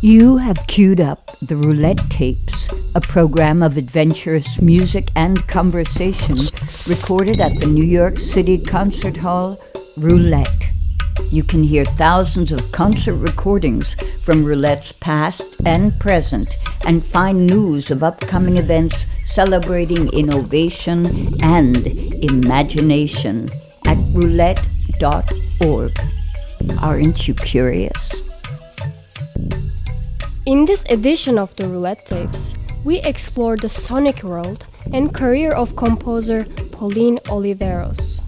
You have queued up the Roulette Tapes, a program of adventurous music and conversation recorded at the New York City Concert Hall, Roulette. You can hear thousands of concert recordings from Roulette's past and present and find news of upcoming events celebrating innovation and imagination at roulette.org. Aren't you curious? In this edition of the Roulette Tapes, we explore the sonic world and career of composer Pauline Oliveros.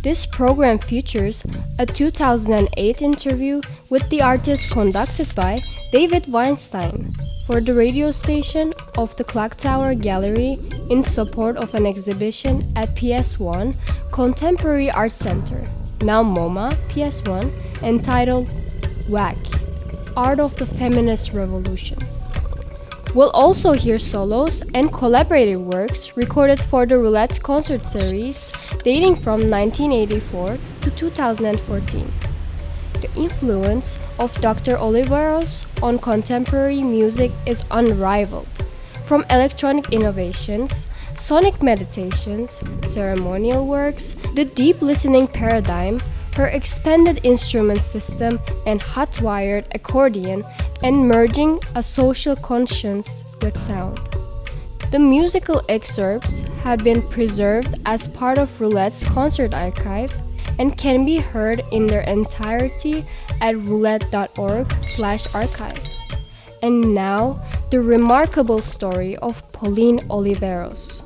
This program features a 2008 interview with the artist conducted by David Weinstein for the radio station of the Clocktower Gallery in support of an exhibition at PS1 Contemporary Art Center, now MoMA PS1, entitled WACK, Art of the Feminist Revolution. We'll also hear solos and collaborative works recorded for the Roulette concert series dating from 1984 to 2014. The influence of Dr. Oliveros on contemporary music is unrivaled. From electronic innovations, sonic meditations, ceremonial works, the deep listening paradigm, her expanded instrument system and hot-wired accordion, and merging a social conscience with sound. The musical excerpts have been preserved as part of Roulette's concert archive and can be heard in their entirety at roulette.org/archive. And now, the remarkable story of Pauline Oliveros.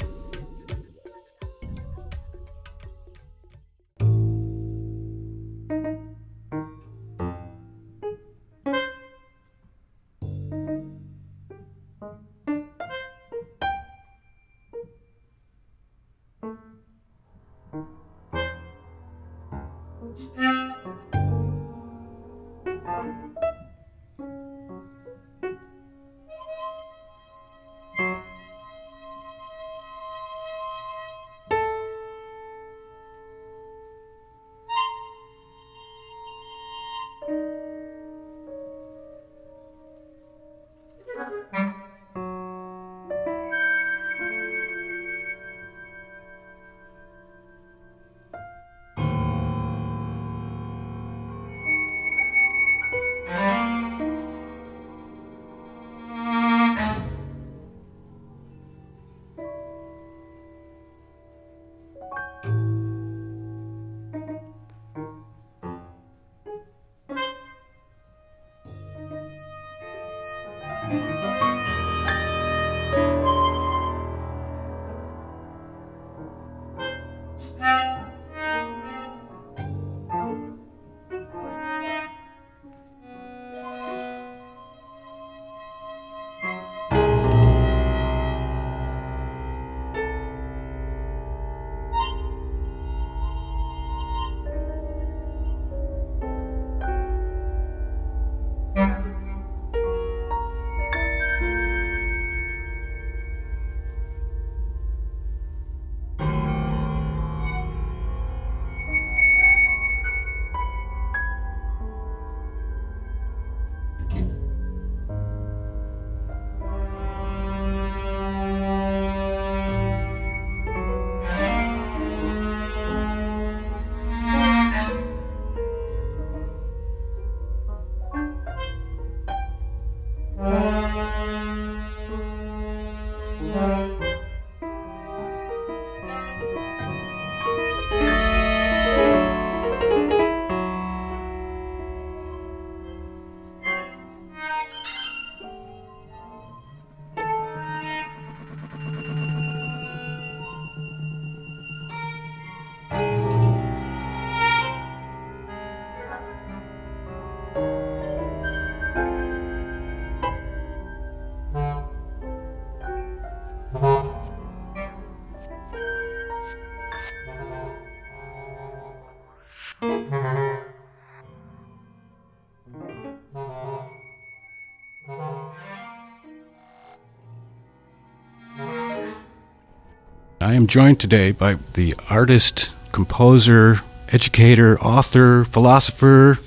I am joined today by the artist, composer, educator, author, philosopher,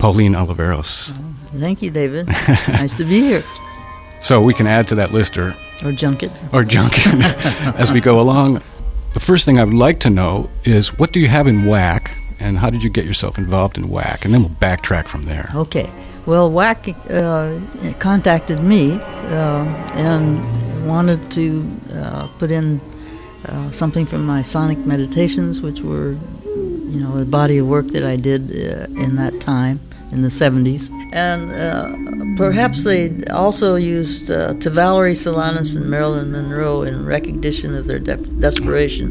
Pauline Oliveros. Thank you, David. Nice to be here. So we can add to that list or junket. As we go along. The first thing I would like to know is, what do you have in WACK, and how did you get yourself involved in WACK? And then we'll backtrack from there. Okay. Well, WACK contacted me and wanted to put in something from my sonic meditations, which were, a body of work that I did in that time, in the 70s. And perhaps they also used To Valerie Solanas and Marilyn Monroe in recognition of their desperation,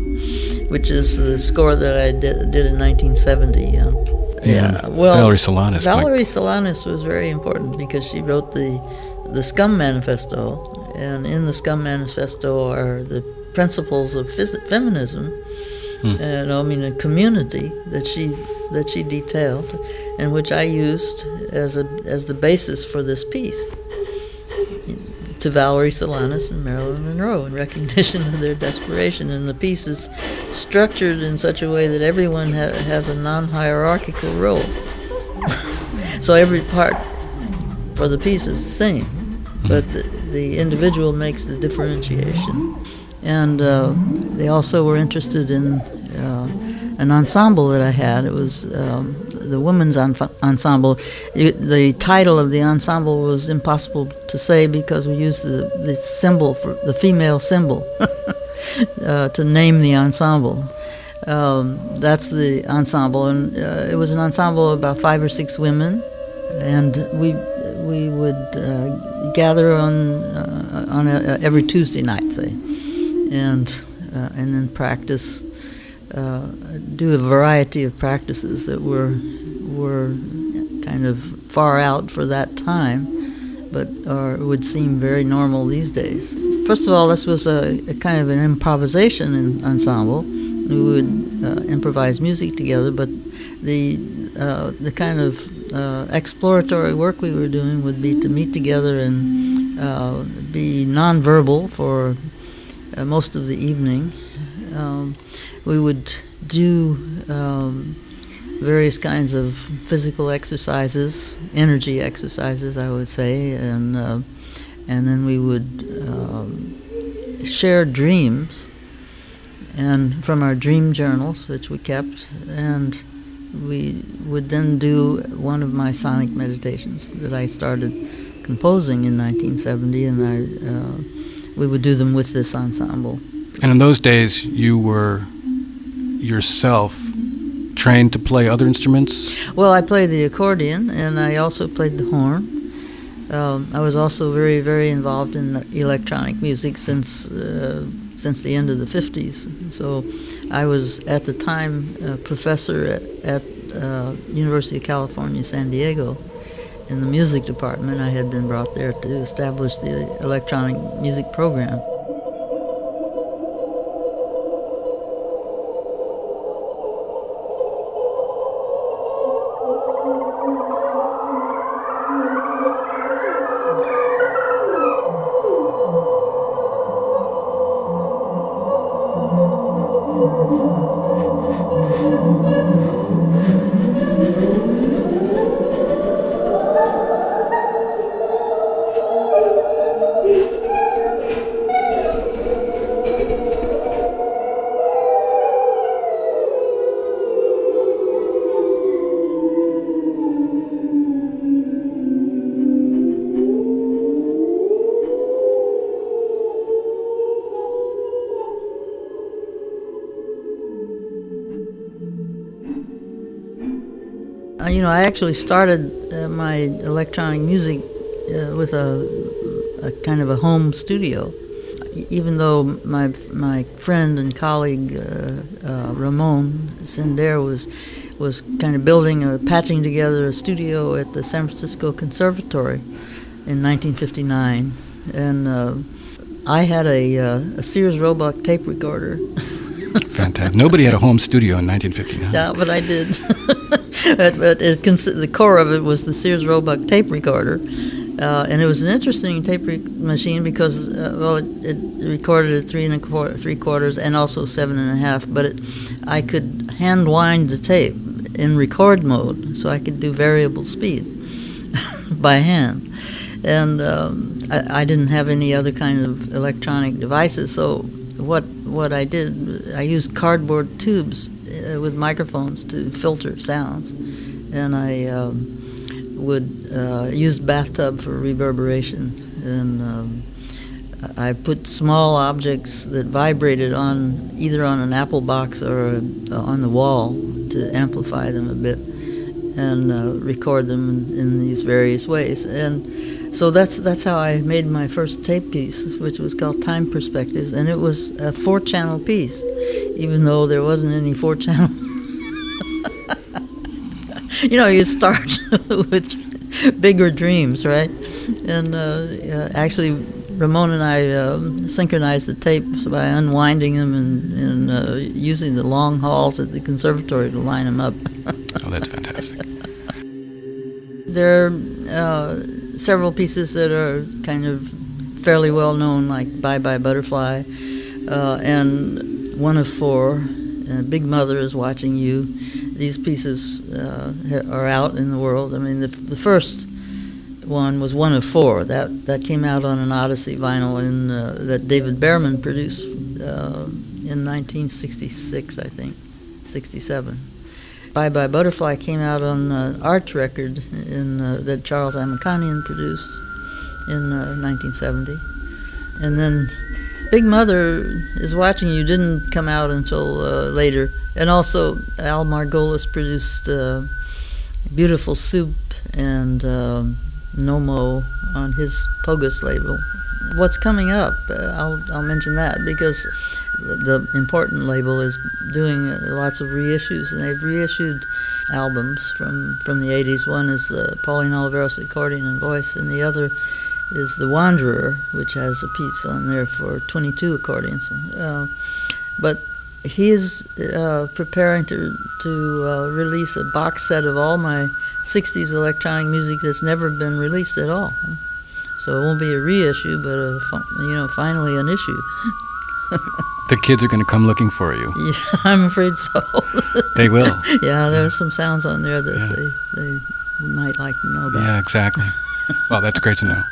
which is the score that I did in 1970. Well, Valerie Solanas. Valerie Solanas was very important because she wrote the Scum Manifesto, and in the Scum Manifesto are the principles of feminism, and a community that she detailed, and which I used as the basis for this piece. To Valerie Solanas and Marilyn Monroe in recognition of their desperation, and the piece is structured in such a way that everyone has a non-hierarchical role. So every part for the piece is the same, but the individual makes the differentiation. And they also were interested in an ensemble that I had. It was the women's ensemble. The title of the ensemble was impossible to say because we used the symbol, for the female symbol, to name the ensemble. That's the ensemble, and it was an ensemble of about 5 or 6 women, and we would gather on every Tuesday night, say, and then practice. Do a variety of practices that were kind of far out for that time, but would seem very normal these days. First of all, this was a kind of an improvisation ensemble. We would improvise music together, but the kind of exploratory work we were doing would be to meet together and be nonverbal for most of the evening. We would do various kinds of physical exercises, energy exercises, I would say, and then we would share dreams, and from our dream journals, which we kept, and we would then do one of my sonic meditations that I started composing in 1970, and we would do them with this ensemble. And in those days, you were yourself trained to play other instruments? Well, I played the accordion, and I also played the horn. I was also very, very involved in electronic music since the end of the 50s. So I was, at the time, a professor at University of California, San Diego, in the music department. I had been brought there to establish the electronic music program. I actually started my electronic music with a kind of a home studio, even though my friend and colleague Ramon Sender was kind of patching together a studio at the San Francisco Conservatory in 1959, and I had a Sears Roebuck tape recorder. Fantastic. Nobody had a home studio in 1959. Yeah, but I did. but the core of it was the Sears Roebuck tape recorder, and it was an interesting tape machine because it recorded at 3 3/4 and also 7 1/2. But I could hand wind the tape in record mode, so I could do variable speed by hand. And I didn't have any other kind of electronic devices, so what I did, I used cardboard tubes with microphones to filter sounds, and I would use bathtub for reverberation, and I put small objects that vibrated on either on an apple box or on the wall to amplify them a bit, and record them in these various ways. And so that's how I made my first tape piece, which was called Time Perspectives, and it was a 4-channel piece, even though there wasn't any 4-channel. You start with bigger dreams, right? And actually, Ramon and I synchronized the tapes by unwinding them and using the long halls at the conservatory to line them up. Oh, that's fantastic. There are several pieces that are kind of fairly well known, like Bye Bye Butterfly, and One of Four, Big Mother is Watching You. These pieces are out in the world. I mean, the first one was One of Four. That came out on an Odyssey vinyl that David Behrman produced in 1966, I think, 67. Bye Bye Butterfly came out on an Arch record that Charles Amakanian produced in 1970. And then Big Mother is Watching You didn't come out until later. And also Al Margolis produced Beautiful Soup and Nomo on his Pogus label. What's coming up, I'll mention that, because the important label is doing lots of reissues, and they've reissued albums from the 80s. One is Pauline Oliveros accordion and voice, and the other is The Wanderer, which has a piece on there for 22 accordions. But he is preparing to release a box set of all my 60s electronic music that's never been released at all. So it won't be a reissue, but finally an issue. The kids are going to come looking for you. Yeah, I'm afraid so. They will. Yeah, there's some sounds on there that they might like to know about. Yeah, exactly. Well, that's great to know.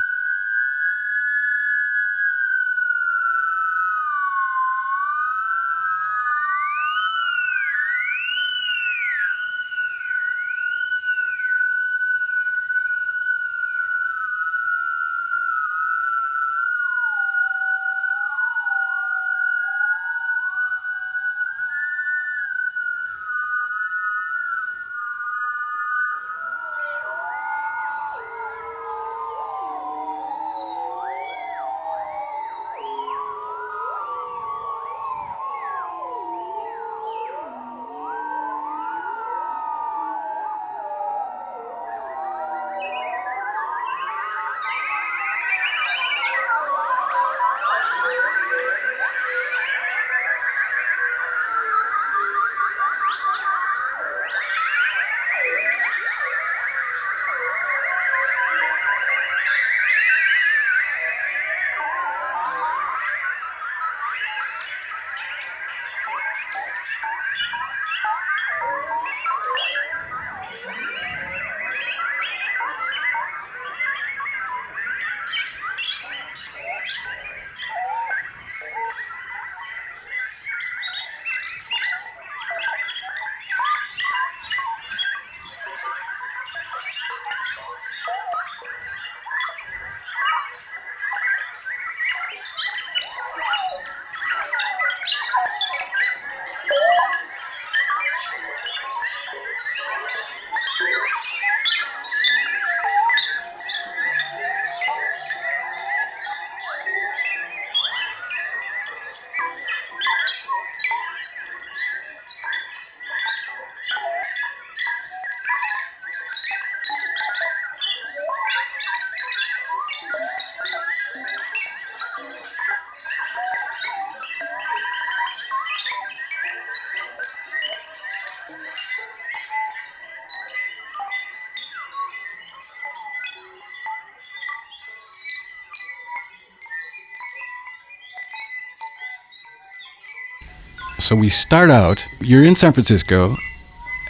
So we start out, you're in San Francisco,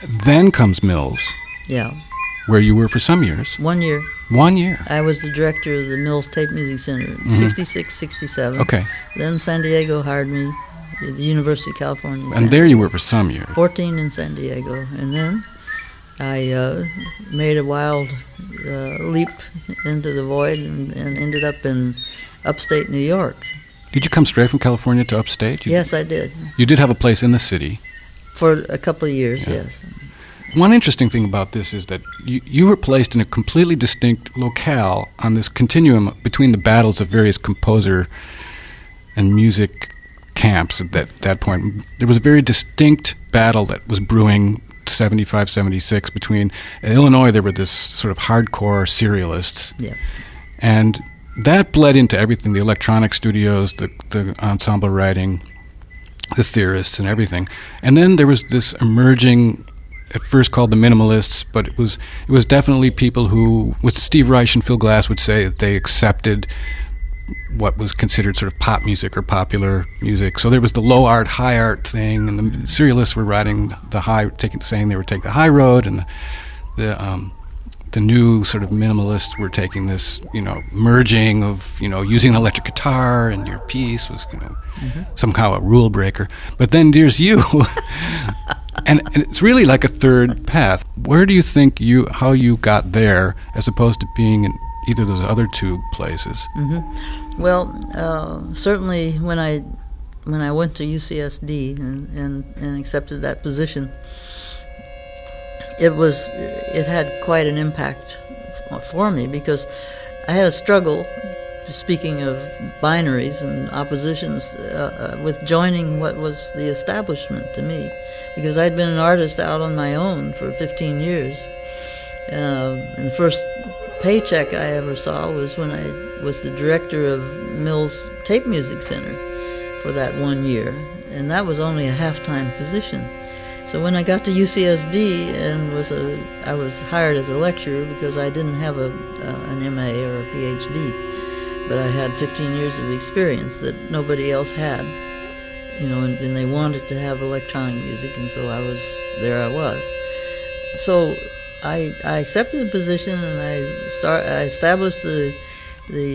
Then comes Mills, Yeah, where you were for some years. 1 year. 1 year. I was the director of the Mills Tape Music Center, 66, 67. Okay. Then San Diego hired me at the University of California. And there you were for some years. 14 in San Diego. And then I made a wild leap into the void and ended up in upstate New York. Did you come straight from California to upstate? Yes, I did. You did have a place in the city. For a couple of years, Yeah. yes. One interesting thing about this is that you were placed in a completely distinct locale on this continuum between the battles of various composer and music camps at that point. There was a very distinct battle that was brewing 75, 76 between, in Illinois there were this sort of hardcore serialists. Yeah. And that bled into everything, the electronic studios, the ensemble writing, the theorists and everything. And then there was this emerging, at first called the minimalists, but it was definitely people who, with Steve Reich and Phil Glass would say that they accepted what was considered sort of pop music or popular music. So there was the low art, high art thing, and the serialists were riding the high, saying they would take the high road, and the new sort of minimalists were taking this, merging of, using an electric guitar, and your piece was, somehow a rule breaker. But then there's you. And it's really like a third path. Where do you think how you got there as opposed to being in either of those other two places? Mm-hmm. Well, certainly when I went to UCSD and accepted that position, it had quite an impact for me, because I had a struggle, speaking of binaries and oppositions, with joining what was the establishment to me, because I'd been an artist out on my own for 15 years. And the first paycheck I ever saw was when I was the director of Mills Tape Music Center for that 1 year, and that was only a half-time position. So when I got to UCSD and I was hired as a lecturer, because I didn't have an MA or a PhD, but I had 15 years of experience that nobody else had, and they wanted to have electronic music, and so I was. So I accepted the position, and I established the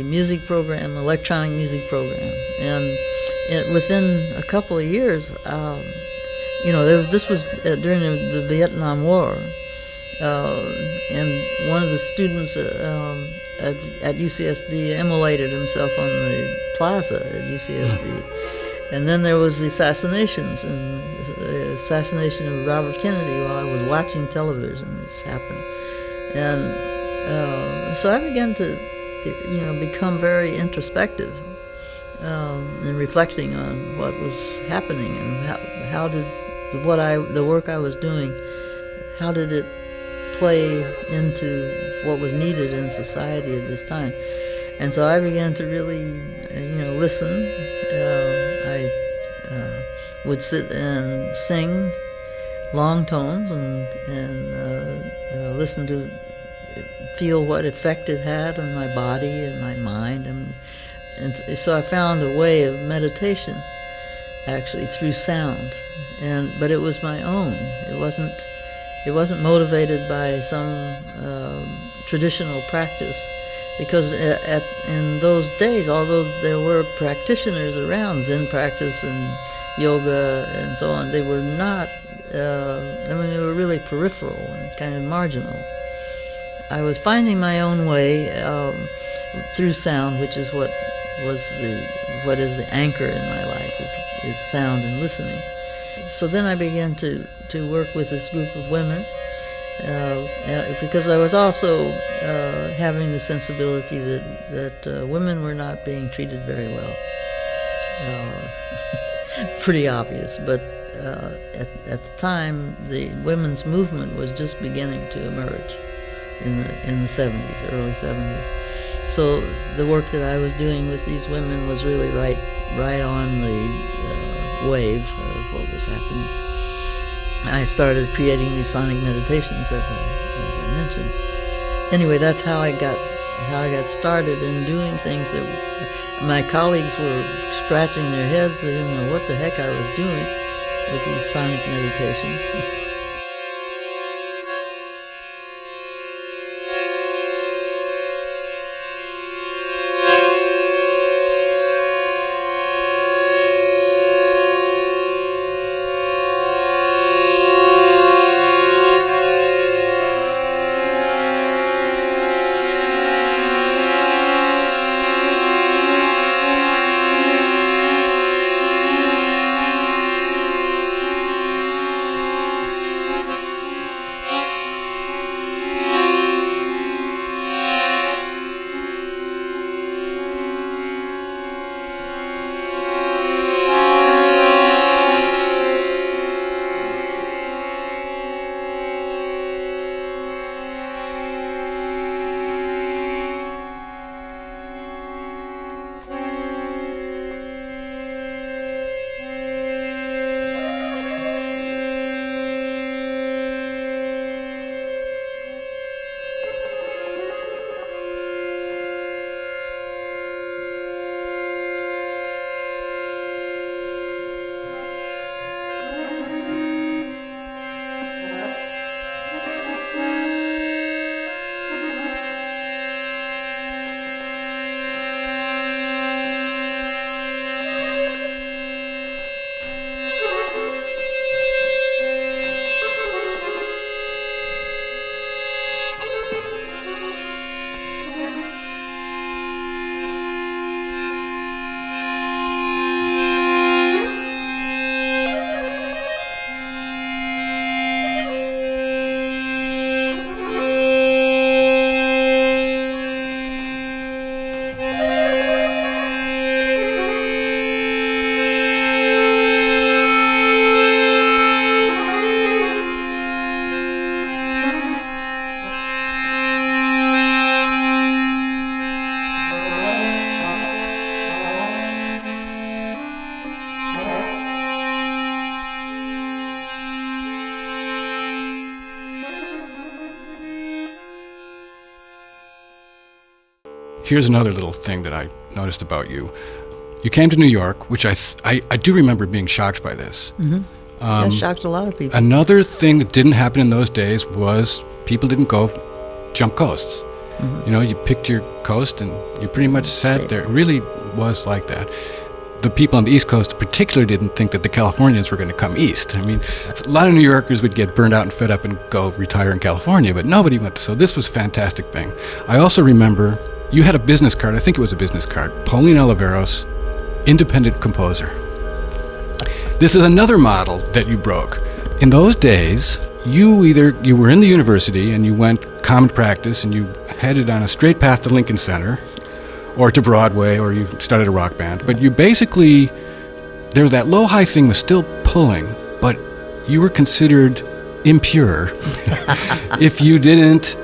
music program, electronic music program, and within a couple of years, this was during the Vietnam War, and one of the students at UCSD immolated himself on the plaza at UCSD. And then there was the assassinations, and the assassination of Robert Kennedy while I was watching television. This happened. And so I began to, become very introspective and reflecting on what was happening, and how did the work I was doing, how did it play into what was needed in society at this time. And so I began to really, listen. I would sit and sing long tones and listen to, feel what effect it had on my body and my mind. And so I found a way of meditation, actually, through sound. But it was my own. It wasn't motivated by some traditional practice, because in those days, although there were practitioners around, Zen practice and yoga and so on, they were not. They were really peripheral and kind of marginal. I was finding my own way through sound, which is what is the anchor in my life, is sound and listening. So then I began to work with this group of women, because I was also having the sensibility that women were not being treated very well. Pretty obvious, but at the time, the women's movement was just beginning to emerge in the 70s, early 70s. So the work that I was doing with these women was really right on the wave of what was happening. I started creating these sonic meditations, as I mentioned. Anyway, that's how I got started in doing things that my colleagues were scratching their heads. They didn't know what the heck I was doing with these sonic meditations. here's another little thing that I noticed about you. You came to New York, which I do remember being shocked by this. Mm-hmm. That shocked a lot of people. Another thing that didn't happen in those days was people didn't go jump coasts. Mm-hmm. You know, you picked your coast and you pretty much sat there. It really was like that. The people on the East Coast particularly didn't think that the Californians were going to come east. I mean, a lot of New Yorkers would get burned out and fed up and go retire in California, but nobody went. So this was a fantastic thing. I also remember you had a business card. I think it was a business card. Pauline Oliveros, independent composer. This is another model that you broke. In those days, you were in the university and you went common practice and you headed on a straight path to Lincoln Center or to Broadway, or you started a rock band. But you basically, that low-high thing was still pulling, but you were considered impure if you didn't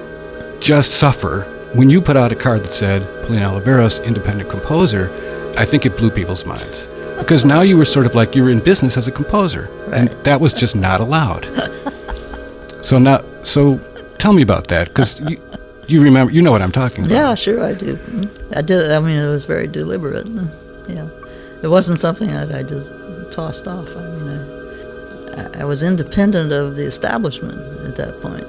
just suffer. When you put out a card that said, Pauline Oliveros, independent composer, I think it blew people's minds. Because now you were sort of like you were in business as a composer, right. And that was just not allowed. So tell me about that, because you remember, you know what I'm talking about. Yeah, sure I do. I did. I mean, it was very deliberate. Yeah, it wasn't something that I just tossed off. I mean, I was independent of the establishment at that point.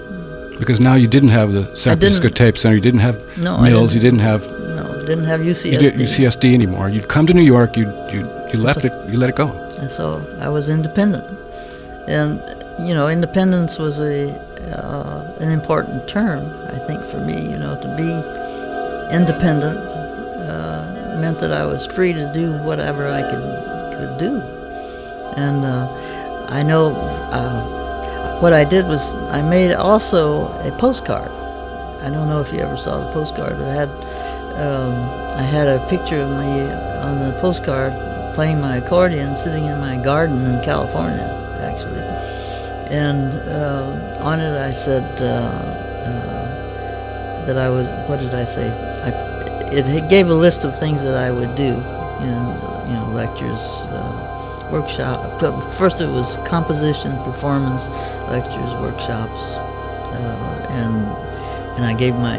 Because now you didn't have the San Francisco Tape Center, you didn't have Mills, you didn't have UCSD. You didn't UCSD anymore. You'd come to New York, you left it, you let it go. And so I was independent, and independence was an important term, I think, for me. To be independent meant that I was free to do whatever I could do. And I know what I did was I made also a postcard. I don't know if you ever saw the postcard. I had a picture of me on the postcard playing my accordion, sitting in my garden in California, actually. And on it I said that I was, what did I say? It gave a list of things that I would do in lectures, workshop. First it was composition, performance, lectures, workshops, and I gave my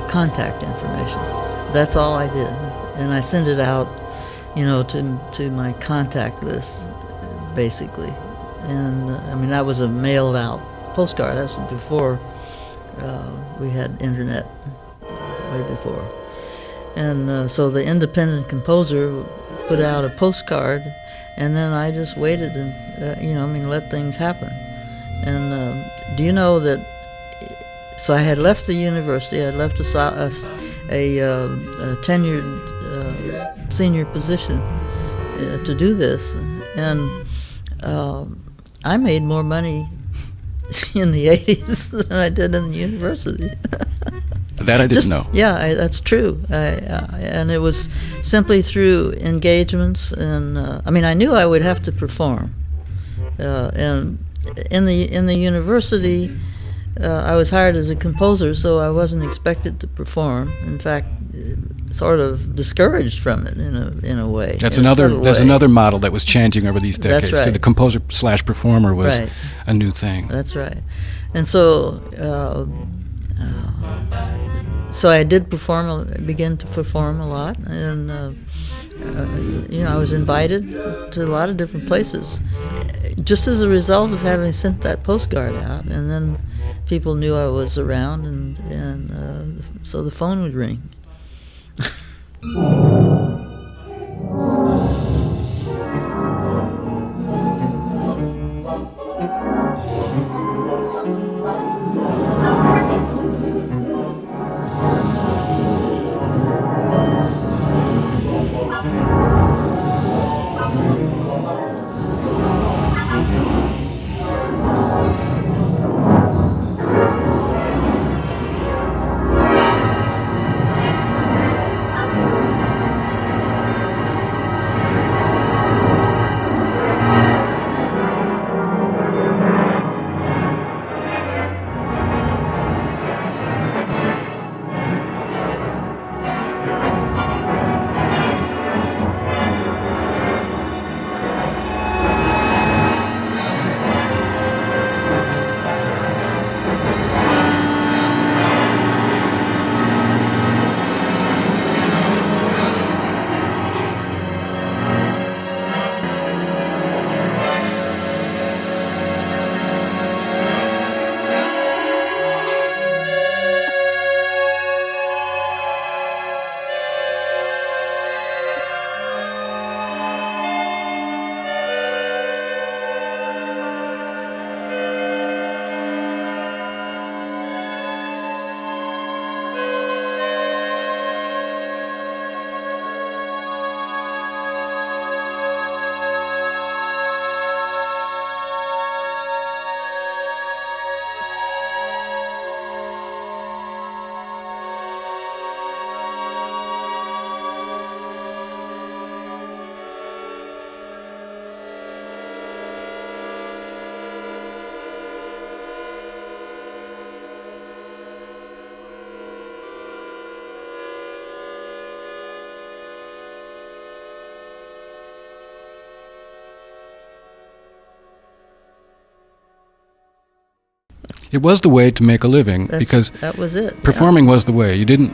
contact information. That's all I did, and I sent it out, to my contact list, basically. And I mean, that was a mailed out postcard. That was before we had internet, way before. And so the independent composer put out a postcard, and then I just waited and let things happen. And do you know that? So I had left the university. I had left a tenured senior position to do this, and I made more money in the 80s than I did in the university. That I didn't know. Yeah, that's true. And it was simply through engagements, and I knew I would have to perform. And in the university, I was hired as a composer, so I wasn't expected to perform. In fact, sort of discouraged from it in a way. There's another model that was changing over these decades. That's right. The composer/performer was right. A new thing. That's right. And so I did begin to perform a lot, and I was invited to a lot of different places, just as a result of having sent that postcard out, and then people knew I was around, and so the phone would ring. It was the way to make a living because that was it. Performing was the way. You didn't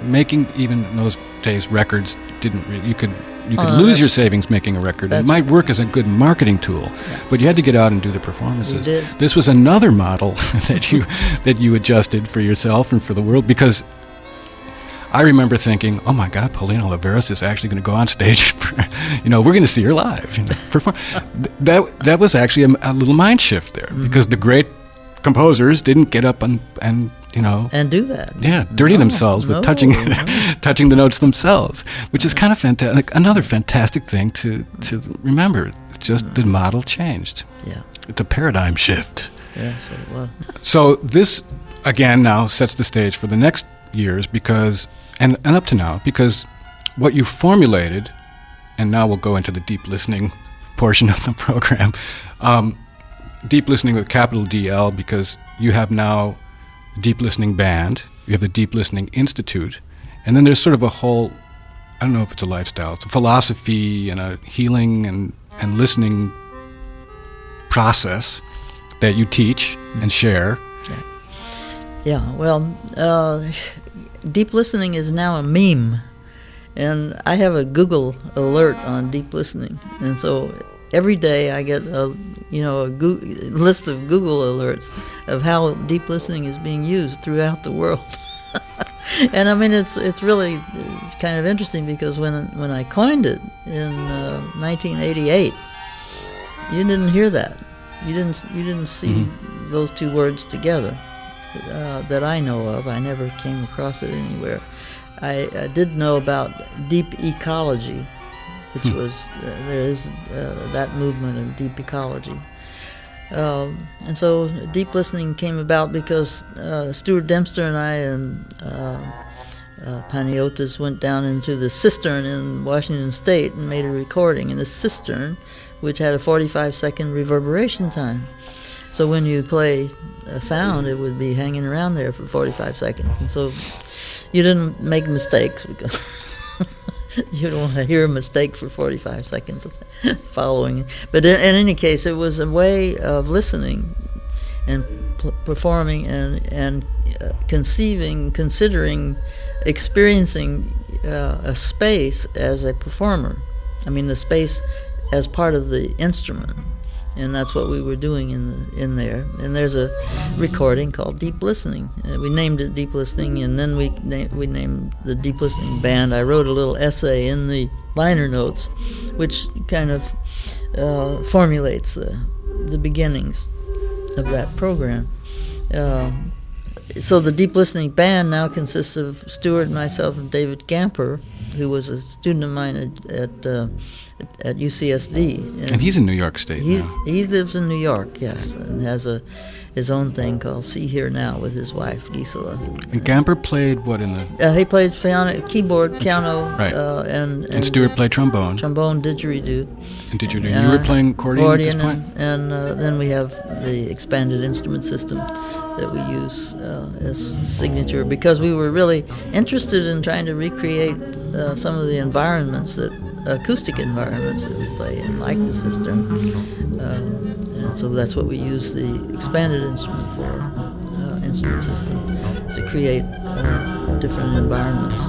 making even in those days records didn't really, you could lose your savings making a record. It might work as a good marketing tool, but you had to get out and do the performances. You did. This was another model that you adjusted for yourself and for the world, because I remember thinking, oh my God, Pauline Oliveros is actually going to go on stage. We're going to see her live. Perform. That was actually a little mind shift there, because the great composers didn't get up and do that. Yeah, dirty themselves with touching the notes themselves, which is kind of fantastic. Another fantastic thing to remember. It's just the model changed. Yeah, it's a paradigm shift. Yeah, so it was. So this again now sets the stage for the next years, because and up to now, because what you formulated, and now we'll go into the deep listening portion of the program. Deep listening with capital DL, because you have now a deep listening band, you have the Deep Listening Institute, and then there's sort of a whole, I don't know if it's a lifestyle, it's a philosophy and a healing and listening process that you teach and share. Yeah, well, deep listening is now a meme, and I have a Google alert on deep listening, and so every day I get a list of Google alerts of how deep listening is being used throughout the world. And I mean, it's really kind of interesting, because when I coined it in 1988, you didn't hear that. You didn't see those two words together that I know of. I never came across it anywhere. I did know about deep ecology, which was there is that movement of deep ecology, and so deep listening came about because Stuart Dempster and I and Paniotis went down into the cistern in Washington State and made a recording in the cistern, which had a 45-second reverberation time. So when you play a sound, it would be hanging around there for 45 seconds, and so you didn't make mistakes, because you don't want to hear a mistake for 45 seconds following. But in any case, it was a way of listening and performing and considering, experiencing a space as a performer. I mean, the space as part of the instrument. And that's what we were doing in there. And there's a recording called Deep Listening. We named it Deep Listening, and then we named the Deep Listening Band. I wrote a little essay in the liner notes, which kind of formulates the beginnings of that program. So the Deep Listening Band now consists of Stuart, myself, and David Gamper, who was a student of mine at UCSD. And he's in New York State now. He lives in New York, yes, and has his own thing called See Here Now with his wife, Gisela. And Gamper played what in the... he played keyboard, piano, right. And Stuart played trombone. Trombone, didgeridu. And didgeridu. You were playing accordion at this point? And then we have the expanded instrument system that we use as signature, because we were really interested in trying to recreate some of the environments, acoustic environments that we play in, like the cistern. And so that's what we use the expanded instrument system, to create different environments.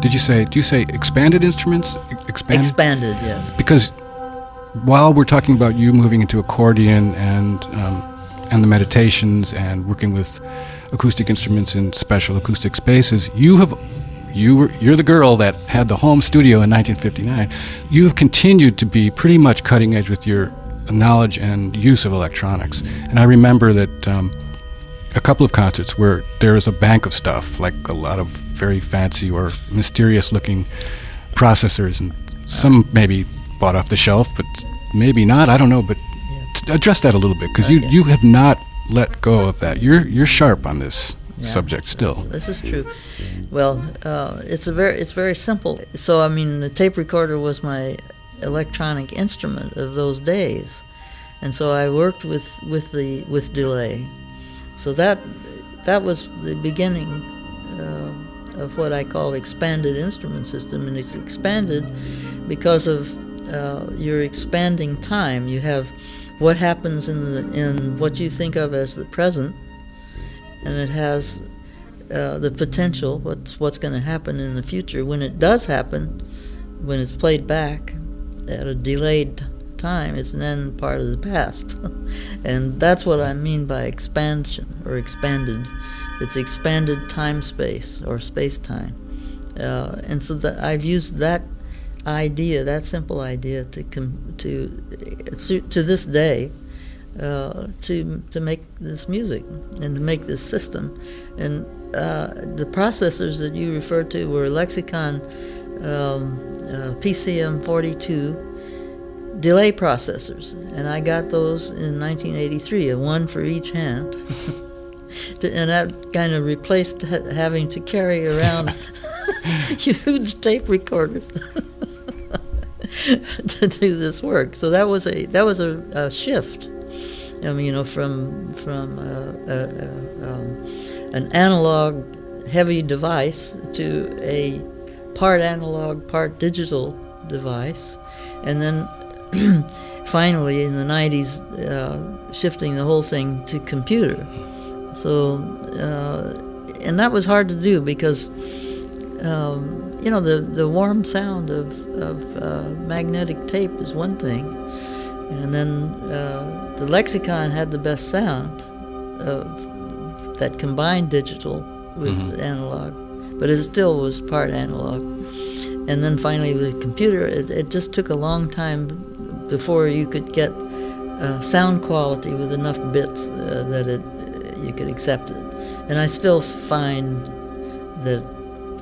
Do you say expanded instruments? Expanded, yes. Because while we're talking about you moving into accordion and the meditations and working with acoustic instruments in special acoustic spaces, you're the girl that had the home studio in 1959. You have continued to be pretty much cutting edge with your knowledge and use of electronics. And I remember that a couple of concerts where there is a bank of stuff, like a lot of very fancy or mysterious looking processors, and some maybe bought off the shelf, but maybe not, I don't know, but address that a little bit, because you have not let go of that. You're sharp on this subject still. This is true. Well, it's very simple. So I mean, the tape recorder was my electronic instrument of those days, and so I worked with delay. So that was the beginning of what I call expanded instrument system, and it's expanded because of your expanding time. You have what happens in what you think of as the present, and it has the potential, what's going to happen in the future. When it does happen, when it's played back at a delayed time, it's then part of the past. And that's what I mean by expansion or expanded. It's expanded time-space or space-time. And so I've used that idea, that simple idea, to this day, to make this music and to make this system. And the processors that you referred to were Lexicon PCM42 delay processors, and I got those in 1983, one for each hand. And that kind of replaced having to carry around huge tape recorders to do this work. So that was a shift. I mean, from an analog heavy device to a part analog, part digital device, and then finally in the 90s shifting the whole thing to computer. So and that was hard to do because the warm sound of magnetic tape is one thing, and then the Lexicon had the best sound that combined digital with analog, but it still was part analog. And then finally with the computer, it just took a long time before you could get sound quality with enough bits that you could accept it. And I still find that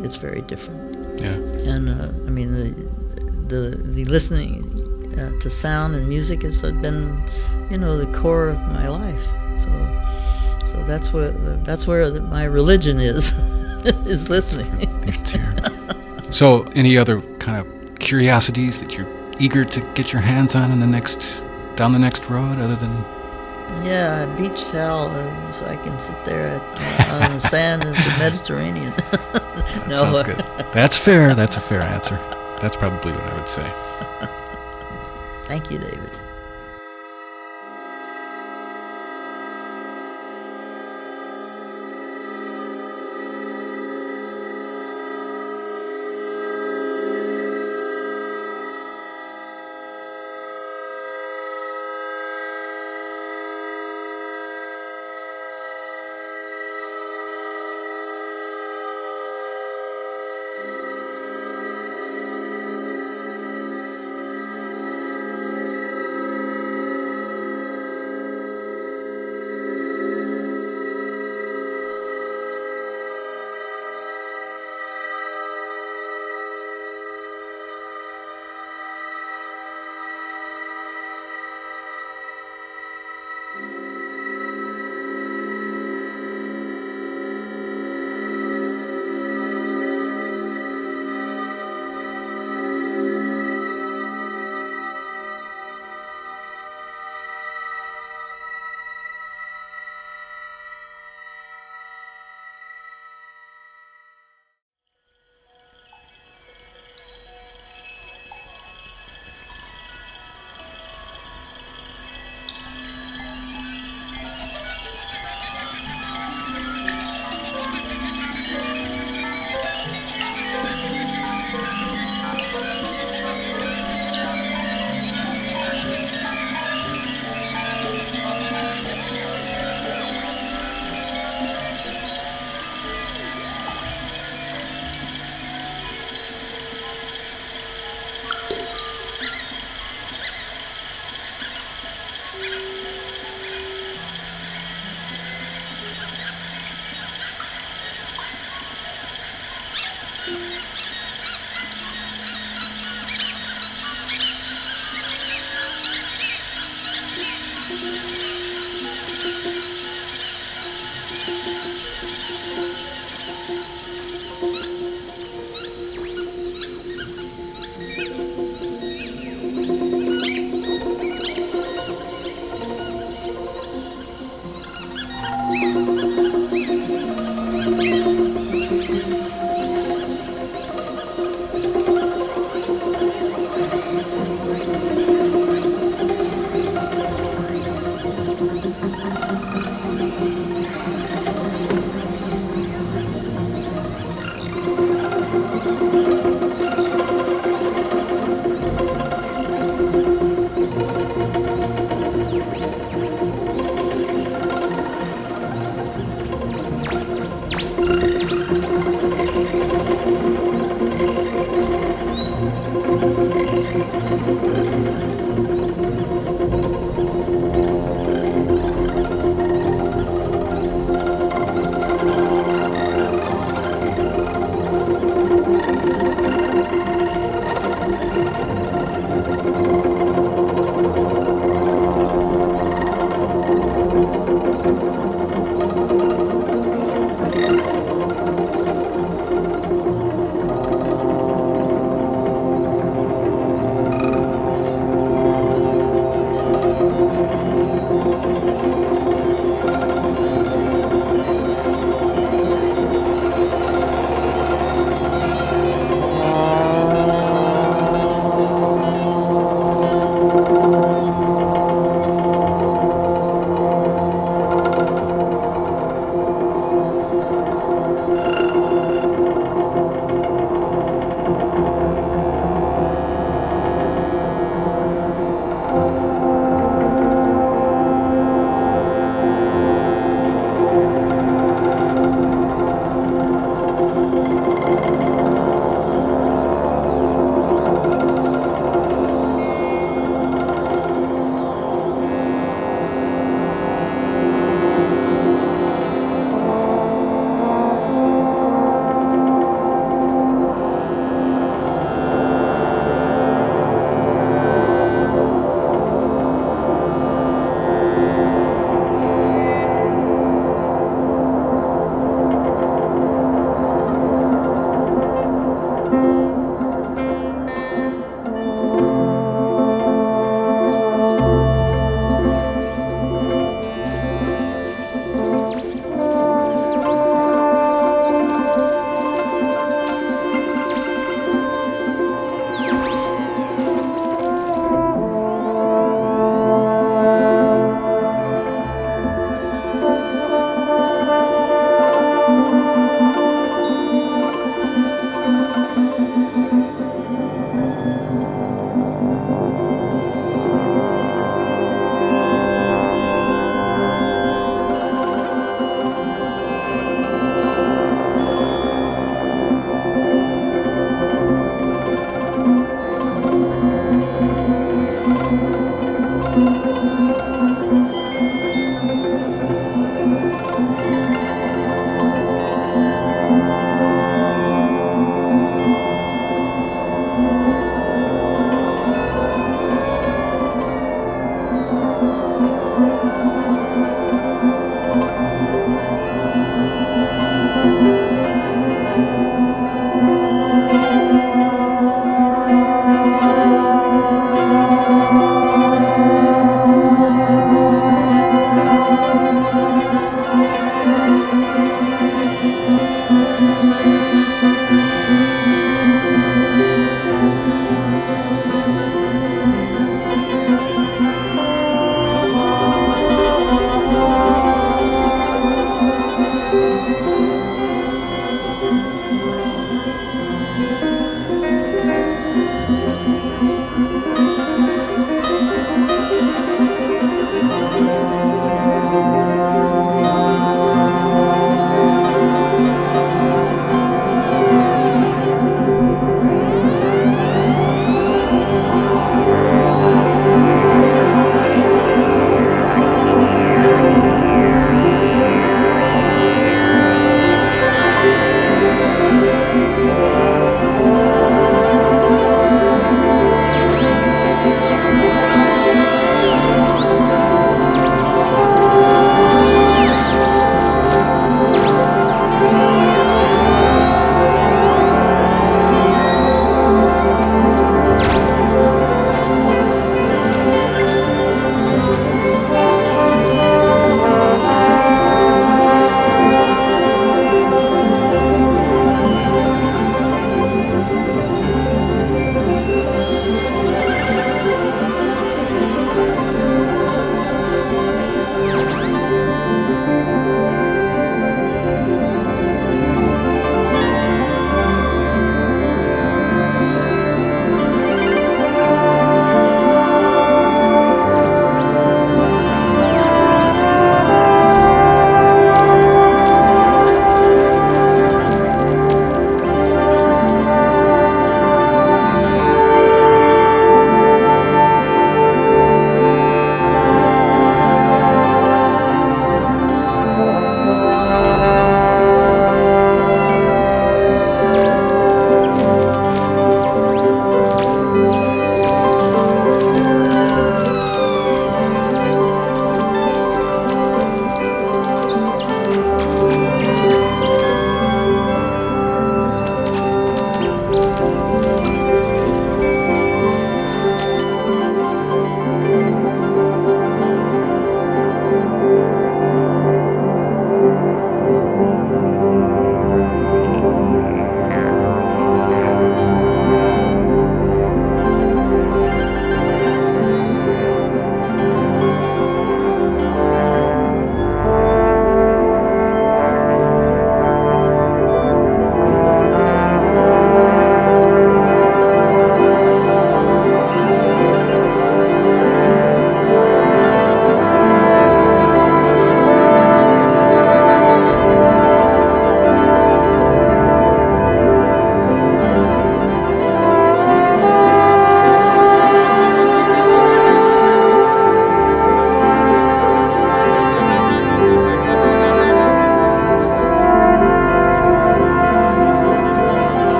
it's very different. Yeah. And I mean, the listening to sound and music has been, the core of my life. So that's where my religion is, is listening. So, any other kind of curiosities that you're eager to get your hands on down the next road, other than? Yeah, a beach towel, so I can sit there on the sand in the Mediterranean. That sounds good. That's fair. That's a fair answer. That's probably what I would say. Thank you, David.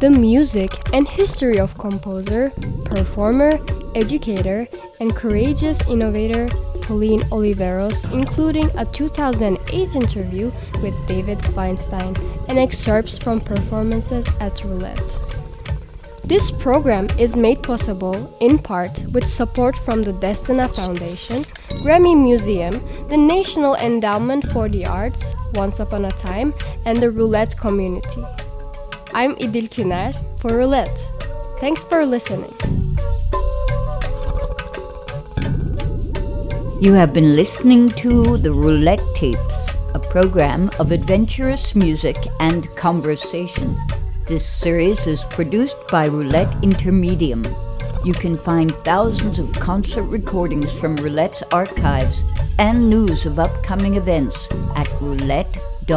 The music and history of composer, performer, educator, and courageous innovator Pauline Oliveros, including a 2008 interview with David Weinstein and excerpts from performances at Roulette. This program is made possible in part with support from the Destina Foundation, Grammy Museum, the National Endowment for the Arts, Once Upon a Time, and the Roulette community. I'm Idil Küner for Roulette. Thanks for listening. You have been listening to the Roulette Tapes, a program of adventurous music and conversation. This series is produced by Roulette Intermedium. you can find thousands of concert recordings from Roulette's archives and news of upcoming events at roulette.org.